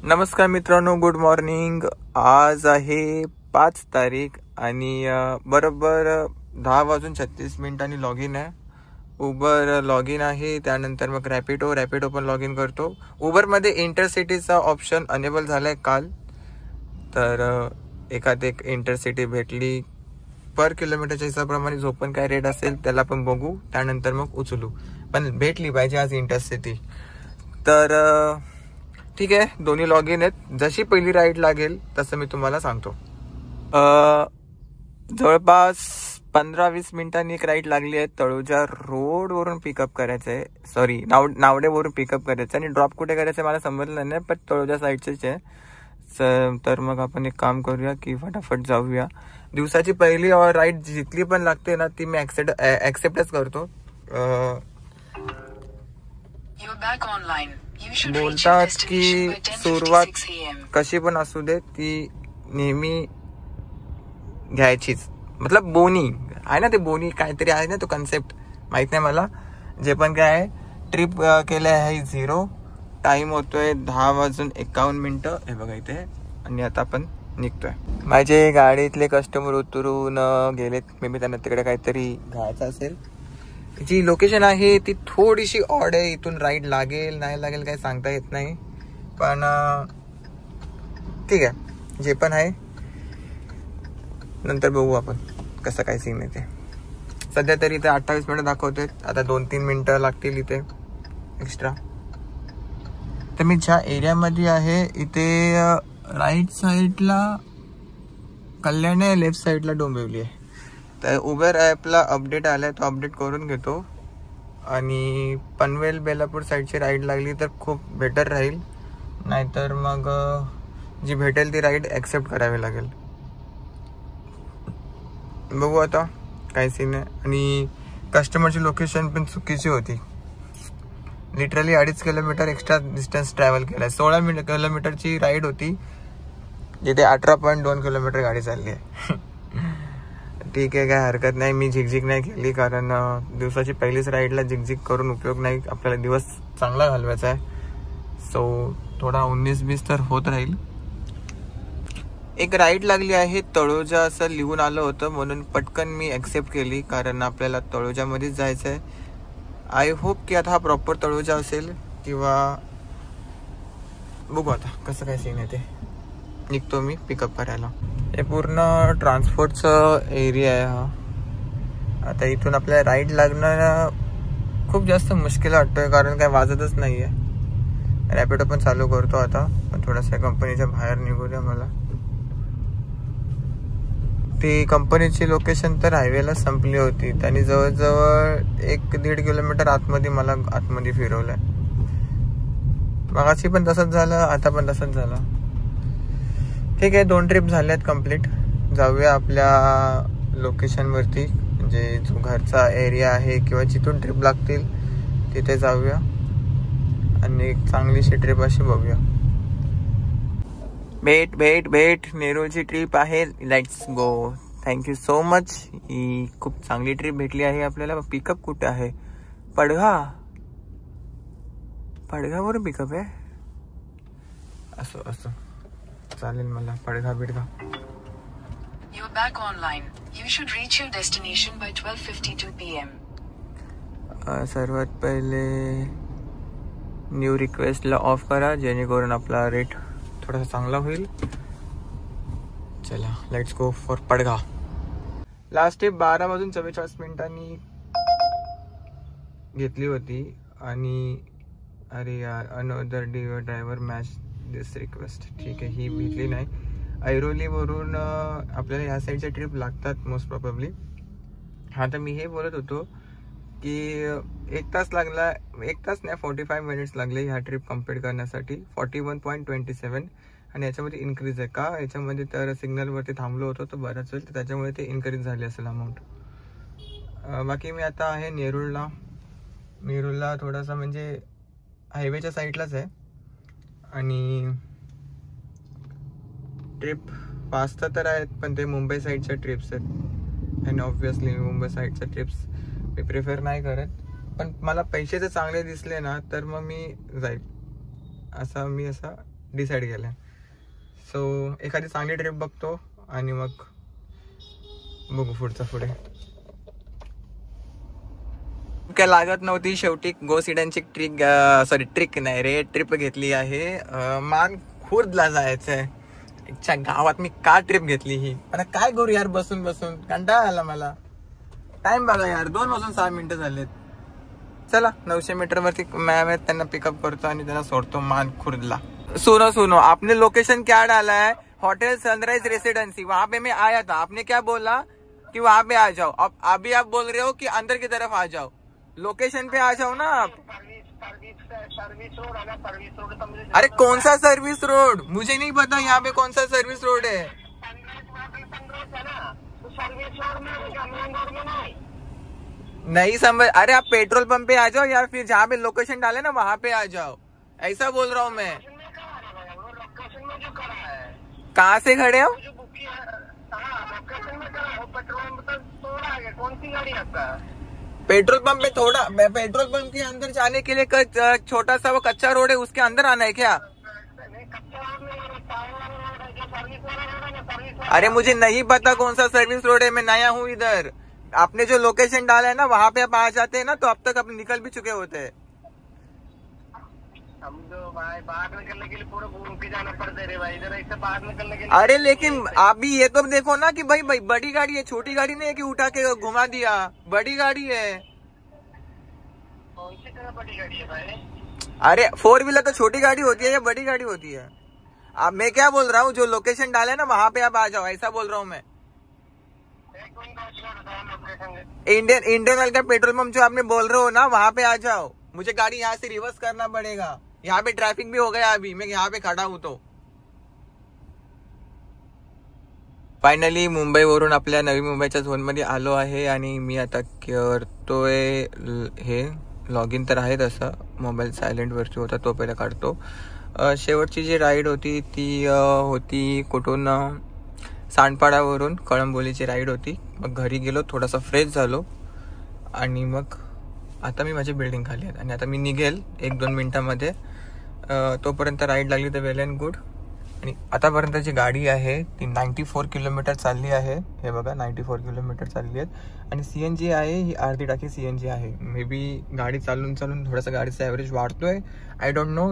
नमस्कार मित्रांनो, good morning. आज आहे 5 तारीख आणि बरोबर 10:36 लॉग इन आहे. उबर लॉग इन आहे. त्यानंतर मग रॅपिडो पण लॉग इन करतो. उबरमध्ये इंटरसिटीचा ऑप्शन अनेबल झाला आहे काल, तर एखाद एक इंटरसिटी भेटली पर किलोमीटरच्या हिसाबाप्रमाणे जो पण काय रेट असेल त्याला पण बघू, त्यानंतर मग उचलू. पण भेटली पाहिजे आज इंटरसिटी. तर ठीक आहे, दोन्ही लॉग इन आहेत. जशी पहिली राईड लागेल तसं मी तुम्हाला सांगतो. जवळपास 15-20 मिनिटांनी एक राईड लागली आहे. तळोजा रोडवरून पिकअप करायचं आहे, सॉरी नावडेवरून पिकअप करायचं आहे आणि ड्रॉप कुठे करायचं आहे मला समजलं नाही, पण तळोजा साईडचेच आहे. तर मग आपण एक काम करूया की फटाफट जाऊया. दिवसाची पहिली राईड जितली पण लागते ना ती मी ऍक्सेप्टच करतो. बोलतात की सुरुवात कशी पण असू दे ती नेहमी घ्यायचीच. मतलब बोनी आहे ना, ते बोनी काहीतरी आहे ना, तो कन्सेप्ट माहित नाही मला. जे पण काय आहे, ट्रिप केलं आहे 0. टाइम होतोय 10:51. हे बघा इथे. आणि आता आपण निघतोय. माझे गाडीतले कस्टमर उतरून गेलेत. मे बी त्यांना तिकडे काहीतरी घ्यायचं असेल. जी लोकेशन आहे ती थोडीशी ऑड आहे. इथून राईड लागेल नाही लागेल काही सांगता येत नाही, पण ठीक आहे, जे पण आहे नंतर बघू आपण कसं काय सीन आहे ते. सध्या तरी इथे 28 मिनिटं दाखवते. आता 2-3 मिनिटं लागतील इथे एक्स्ट्रा. तर मी ज्या एरियामध्ये आहे इथे राईट साईडला कल्याण आहे, लेफ्ट साईडला डोंबिवली आहे. तर उबर ॲपला अपडेट आलाय, तो अपडेट करून घेतो. आणि पनवेल बेलापूर साईडची राईड लागली तर खूप बेटर राहील, नाहीतर मग जी भेटेल ती राईड ॲक्सेप्ट करावी लागेल. बघू आता काय सीन आहे. आणि कस्टमरची लोकेशन पण चुकीची होती. Literally 2.5 kilometre extra distance travel केला. 16 किलोमीटरची राईड होती, जिथे 18.2 किलोमीटर गाडी चालली आहे. ठीक आहे, काय हरकत नाही. मी झिकझिक नाही केली, कारण दिवसाची पहिलीच राईडला झिकझिक करून उपयोग नाही. आपल्याला दिवस चांगला घालवायचा आहे. सो थोडा 19-20 तर होत राहील. एक राईड लागली आहे तळोजा असं लिहून आलं होतं, म्हणून पटकन मी ॲक्सेप्ट केली, कारण आपल्याला तळोजामध्येच जायचं आहे. आय होप की आता हा प्रॉपर तळोजा असेल, किंवा बघू आता कसं काय सीन आहे ते. निघतो मी पिकअप करायला. हे पूर्ण ट्रान्सपोर्टचं एरिया आहे हा. आता इथून आपल्याला राईड लागणं खूप जास्त मुश्किल वाटतोय, कारण काय वाजतच नाही आहे. रॅपिडो पण चालू करतो आता, पण थोडासा कंपनीच्या बाहेर निघू द्या मला. ती कंपनीची लोकेशन तर हायवेला संपली होती. त्यांनी जवळजवळ 1-1.5 किलोमीटर आतमध्ये फिरवलंय. मगाशी पण तसंच झालं, आता पण तसंच झालं. ठीक आहे, 2 ट्रिप झाल्यात कंप्लीट. जाऊया आपल्या लोकेशनवरती, म्हणजे जो घरचा एरिया आहे किंवा जिथून ट्रिप लागतील तिथे जाऊया आणि एक चांगलीशी ट्रिप अशी बघूया. भेट नेरूळची ट्रिप आहे. Let's go. Thank you so much. ही खूप चांगली ट्रिप भेटली आहे आपल्याला. पिकअप कुठे आहे? पडघावरून पिकअप आहे. असं चालेल मला. Padgha. You're back online. You should reach your destination by 12:52 PM. सर्वात पहिले न्यू रिक्वेस्टला ऑफ करा, जेणेकरून आपला रेट थोडासा चांगला होईल. चला, let's go for Padgha. Last trip 12:44 घेतली होती. आणि अरे यार, अनदर ड्रायव्हर मॅच दिस रिक्वेस्ट. ठीक आहे, ही भेटली नाही. ऐरोलीवरून आपल्याला ह्या साईडच्या ट्रिप लागतात मोस्ट प्रॉबेबली. हा, तर मी हे बोलत होतो की 1 तास लागला. 1 तास नाही, 45 मिनिट्स लागले ह्या ट्रिप कम्प्लीट करण्यासाठी. 41.27. आणि याच्यामध्ये इन्क्रीज आहे का? याच्यामध्ये तर सिग्नलवरती थांबलो होतो तर बराच वेळ, तर त्याच्यामुळे ते इन्क्रीज झाली असेल अमाऊंट. बाकी मी आता आहे नेरूळला थोडासा म्हणजे हायवेच्या साईडलाच आहे. आणि ट्रिप 5 तर आहेत, पण ते मुंबई साईडच्या ट्रिप्स आहेत. आणि ऑब्व्हियसली मुंबई साईडच्या ट्रिप्स मी प्रिफर नाही करत. पण मला पैसे जर चांगले दिसले ना तर मग मी जाईल. मी डिसाईड केलं आहे. सो एखादी चांगली ट्रिप बघतो आणि मग बघू पुढे. काय लागत नव्हती, शेवटी गो सीडनची ट्रिक नाही रे, ट्रिप घेतली आहे. मानखुर्दला जायचंय. इच्छा गावात मी का ट्रिप घेतली ही, आता काय करू यार, बसून कंटाळा आला मला. टाइम बघा यार, 2 वाजून 6 मिनिटं झालेत. चला 900 मीटर वरती मैं त्यांना पिकअप करतो आणि त्यांना सोडतो मानखुर्दला. सुनो आपने लोकेशन क्या डाला है, होटल सनराइज रेसिडेंसी. वहां पे मैं आया था, आपने क्या बोला कि वहां पे आ जाओ. अब अभी आप बोल रहे हो कि अंदर की तरफ आ जाओ. लोकेशन पे आ जाओ ना आप. अरे कौन सा सर्विस रोड, मुझे नहीं पता यहाँ पे कौन सा सर्विस रोड है. नहीं समझ. अरे आप पेट्रोल पंप पे आ जाओ या फिर जहाँ पे लोकेशन डाले ना वहां पे आ जाओ, ऐसा बोल रहा हूँ मैं. कहाँ से खड़े हो? पेट्रोल पंप पे थोड़ा, पेट्रोल पंप के अंदर जाने के लिए छोटा सा वो कच्चा रोड है, उसके अंदर आना है क्या? अरे मुझे नहीं पता कौन सा सर्विस रोड है, मैं नया हूँ इधर. आपने जो लोकेशन डाला है ना वहां पे आप आ जाते हैं ना, तो अब तक आप निकल भी चुके होते हैं. हम तो भाई बाहर निकलने के लिए पूरा घूम के जाना पड़ता है रे भाई, इधर ऐसे बाहर निकलने के लिए. अरे लेकिन आप भी ये तो देखो ना कि भाई बड़ी गाड़ी है, छोटी गाड़ी नहीं है कि उठा के घुमा दिया. बड़ी गाड़ी है. कौन सी तरह बड़ी गाड़ी है भाई? अरे 4 व्हीलर तो छोटी गाड़ी होती है या बड़ी गाड़ी होती है? अब मैं क्या बोल रहा हूँ, जो लोकेशन डाले ना वहां पे आप आ जाओ, ऐसा बोल रहा हूँ मैं. इंडियन ऑयल का पेट्रोल पंप जो आपने बोल रहे हो ना वहां पे आ जाओ. मुझे गाड़ी यहाँ से रिवर्स करना पड़ेगा, यहाँ पे ट्रैफिक भी हो गया. अभी मैं यहाँ पे खड़ा हूँ. तो फायनली मुंबईवरून आपल्या नवी मुंबईच्या झोन मध्ये आलो आहे आणि मी आता करतोय हे लॉग इन तर आहे तसं, मोबाईल सायलेंट वरती होता तो पहिला काढतो. शेवटची जी राईड होती ती होती कुठून, सांडपाडावरून कळंबोलीची राईड होती. मग घरी गेलो, थोडासा फ्रेश झालो आणि मग आता मी माझी बिल्डिंग खाली आहे आणि आता मी निघेल 1-2 मिनिटांमध्ये. तोपर्यंत राईड लागली तर वेल अँड गुड. आणि आतापर्यंत जी गाडी आहे ती 94 किलोमीटर चालली आहे. हे बघा 94 किलोमीटर चालली आहेत. आणि CNG आहे, ही अर्धी टाकी CNG आहे. मे बी गाडी चालून थोडासा गाडीचा ॲव्हरेज वाढतोय, आय डोंट नो.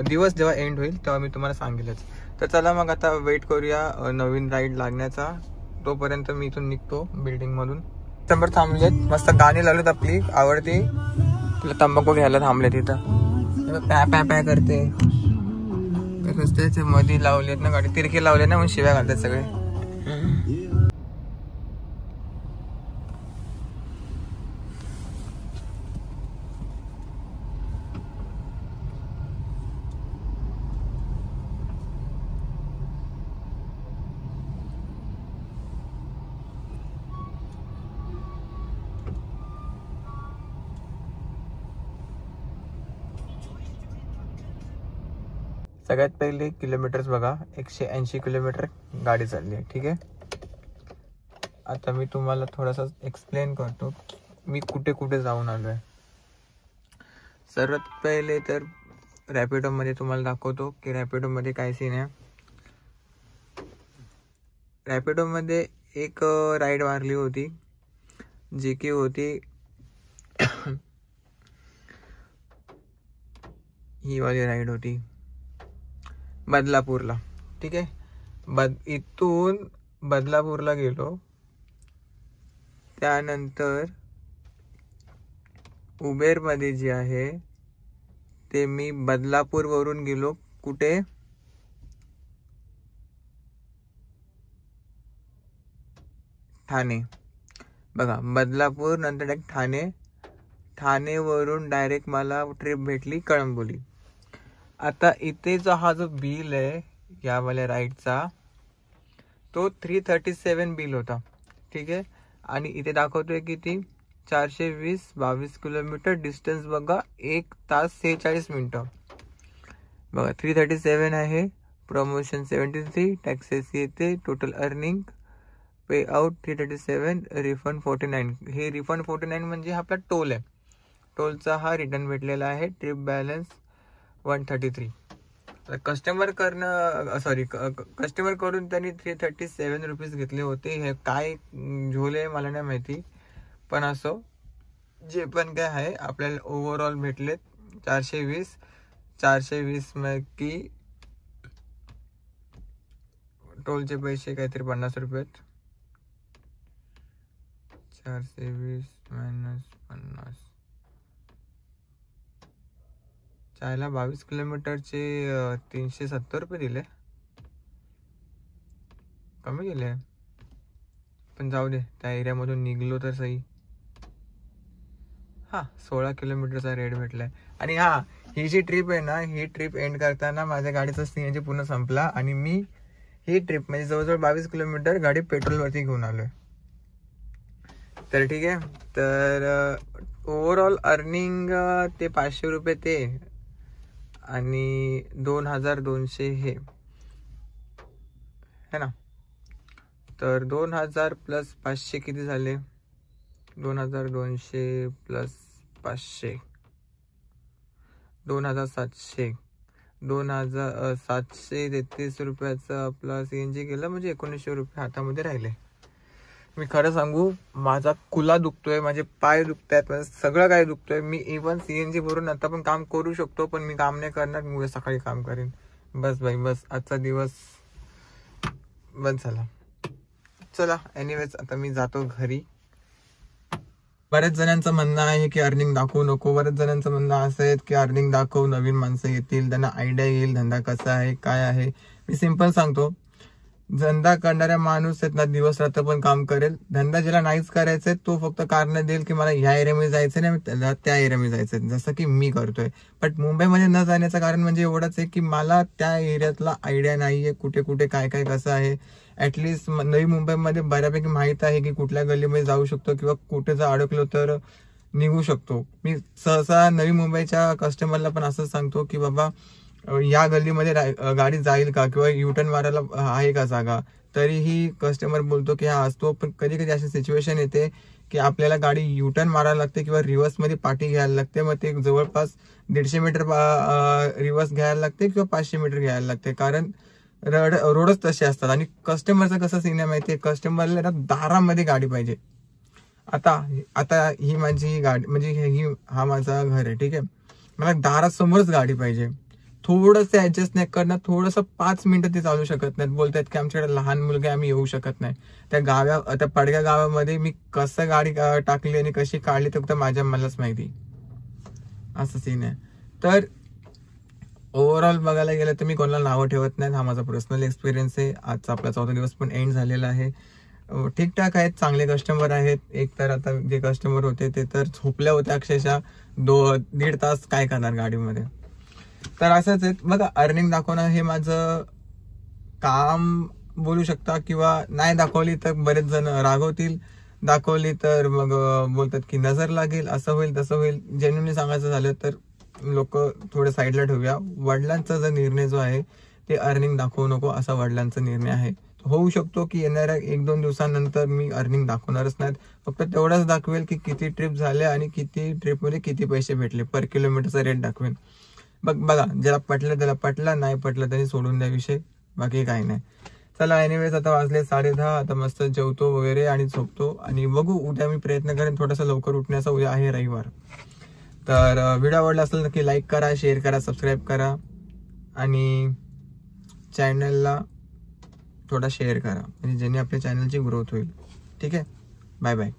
दिवस जेव्हा एंड होईल तेव्हा मी तुम्हाला सांगेलच. तर चला मग आता वेट करूया नवीन राईड लागण्याचा. तोपर्यंत मी इथून निघतो बिल्डिंगमधून. कस्टमर थांबलेत, मस्त गाणी लावलेत आपली आवडती. तुला तंबाखू घ्यायला थांबले तिथं, पॅ करते. रस्त्याच्या मध्ये लावलेत ना गाडी, तिरकी लावले ना, मग शिव्या घालतात सगळे. सगळ्यात पहिले किलोमीटर्स बघा, 180 किलोमीटर गाडी चालली आहे. ठीक आहे, आता मी तुम्हाला थोडासा एक्सप्लेन करतो मी कुठे कुठे जाऊन आलो आहे. सर्वात पहिले तर रॅपिडोमध्ये तुम्हाला दाखवतो की रॅपिडोमध्ये काय सीन आहे. रॅपिडोमध्ये एक राईड मारली होती जी की होती ही वाली राईड होती बदलापूरला. ठीक आहे, इथून बदलापूरला गेलो, त्यानंतर उबेरमध्ये जे आहे ते मी बदलापूरवरून गेलो कुठे, ठाणे. बघा बदलापूर नंतर डायरेक्ट ठाणेवरून डायरेक्ट मला ट्रिप भेटली कळंबोली. आता इथेचा हा जो बिल आहे यावाल्या राईडचा तो 337 बिल होता. ठीक आहे, आणि इथे दाखवतोय किती 422 किलोमीटर डिस्टन्स. बघा 1 तास 46 मिनिटं. बघा 337 आहे, प्रमोशन 73, टॅक्सेस येते, टोटल अर्निंग, पे आउट 337, रिफंड 49. हे रिफंड 49 म्हणजे आपला टोल आहे, टोलचा हा रिटर्न भेटलेला आहे. Trip balance 133. कस्टमर कडून त्यांनी 337 रुपीज घेतले होते. हे काय झोले मला नाही माहिती, पण असो जे पण काय आहे आपल्याला ओव्हरऑल भेटलेत 420 की टोलचे पैसे काहीतरी 50 रुपये. 420 - 50 चायला 22 किलोमीटरचे 370 रुपये दिले. कमी दिले, पण जाऊ दे, त्या एरियामधून निघलो तर सही. 16 किलोमीटरचा रेट भेटलाय. आणि ही जी ट्रिप आहे ना, ही ट्रिप एंड करताना माझ्या गाडीचा CNG पूर्ण संपला आणि मी ही ट्रिप म्हणजे जवळजवळ 22 किलोमीटर गाडी पेट्रोलवरती घेऊन आलोय. तर ठीक आहे. तर ओव्हरऑल अर्निंग ते 500 रुपये ते आणि 2200 हे है ना. तर 2000 प्लस 500 किती झाले? 2200 प्लस 500 2700. 2733 रुपयाचा आपला CNG गेला, म्हणजे 1900 रुपये हातामध्ये राहिले. मी खरं सांगू, माझा कुला दुखतोय, माझे पाय दुखतायत, सगळं काय दुखतोय. मी इव्हन CNG भरून आता पण काम करू शकतो, पण मी काम नाही करणार. मी उद्या सकाळी काम करेन. बस भाई बस, आजचा दिवस बंद झाला. चला एनिवेज, आता मी जातो घरी. बऱ्याच जणांचं म्हणणं आहे की अर्निंग दाखवू नको. बऱ्याच जणांचं म्हणणं असं आहे की अर्निंग दाखव, नवीन माणसं येतील, त्यांना आयडिया येईल धंदा कसा आहे काय आहे. मी सिंपल सांगतो, धंदा करणाऱ्या माणूस आहेत ना, दिवस रात्र पण काम करेल. धंदा ज्याला नाहीच करायचंय तो फक्त कारण देईल की मला ह्या एरियामध्ये जायचं नाही, त्याला त्या एरियामध्ये जायचंय, जसं की मी करतोय. बट मुंबईमध्ये न जाण्याचं कारण म्हणजे एवढंच आहे की मला त्या एरियातला आयडिया नाहीये, कुठे कुठे काय काय कसं आहे. ऍटलिस्ट नवी मुंबईमध्ये बऱ्यापैकी माहित आहे की कुठल्या गल्लीमध्ये जाऊ शकतो किंवा कुठे जर अडकलो तर निघू शकतो. मी सहसा नवी मुंबईच्या कस्टमरला पण असंच सांगतो की बाबा या गल्लीमध्ये गाडी जाईल का, किंवा युटर्न मारायला आहे का जागा. तरीही कस्टमर बोलतो की असतो. पण कधी कधी अशी सिच्युएशन येते की आपल्याला गाडी युटर्न मारायला लागते किंवा रिव्हर्स मध्ये पाठी घ्यायला लागते. मग ते जवळपास 150 मीटर रिव्हर्स घ्यायला लागते किंवा 500 मीटर घ्यायला लागते, कारण रोडच तसे असतात. आणि कस्टमरचं कसं सीन आहे माहितीये, कस्टमरला दारामध्ये गाडी पाहिजे. आता ही माझी गाडी म्हणजे हा माझा घर आहे, ठीक आहे. मला दारासमोरच गाडी पाहिजे. थोडंसं ऍडजस्ट नाही करणार, थोडंसं 5 मिनिटं ते चालू शकत नाहीत. बोलतायत की आमच्याकडे लहान मुलगा, आम्ही येऊ शकत नाही. त्या पडक्या गावामध्ये मी कसं गाडी टाकली आणि कशी काढली तर मलाच माहिती. असं सीन आहे. तर ओव्हरऑल बघायला गेलं तर मी कोणाला नावं ठेवत नाही. हा माझा पर्सनल एक्सपिरियन्स आहे. आजचा आपला 4था दिवस पण एंड झालेला आहे. ठीकठाक आहेत, चांगले कस्टमर आहेत. एक तर आता जे कस्टमर होते ते तर झोपल्या होत्या अक्षरशः 1.5 तास काय करणार गाडीमध्ये. तर असंच आहे बघा, अर्निंग दाखवणं हे माझं काम बोलू शकता, किंवा नाही दाखवली तर बरेच जण रागवतील, दाखवली तर मग बोलतात की नजर लागेल, असं होईल तसं होईल. जेन्युइनली सांगायचं झालं तर लोक थोडे साईडला ठेवूया. वडिलांचा जो निर्णय जो आहे ते अर्निंग दाखवू नको असा वडिलांचा निर्णय आहे. होऊ शकतो की येणाऱ्या 1-2 दिवसांनंतर मी अर्निंग दाखवणारच नाहीत. फक्त तेवढंच दाखवेल की किती ट्रिप झाल्या आणि किती ट्रिपमध्ये किती पैसे भेटले, पर किलोमीटरचा रेट दाखवेल. बघा, ज्याला पटलं त्याला पटलं, नाही पटलं त्यांनी सोडून द्या विषय, बाकी काही नाही. चला एनिवेज, आता वाजले 10:30. आता मस्त जेवतो वगैरे आणि झोपतो. आणि बघू, उद्या मी प्रयत्न करेन थोडासा लवकर उठण्याचा. उद्या आहे रविवार. तर व्हिडिओ आवडला असेल नक्की लाईक करा, शेअर करा, सबस्क्राईब करा आणि चॅनलला थोडा शेअर करा, म्हणजे ज्याने आपल्या चॅनलची ग्रोथ होईल. ठीक आहे, बाय बाय.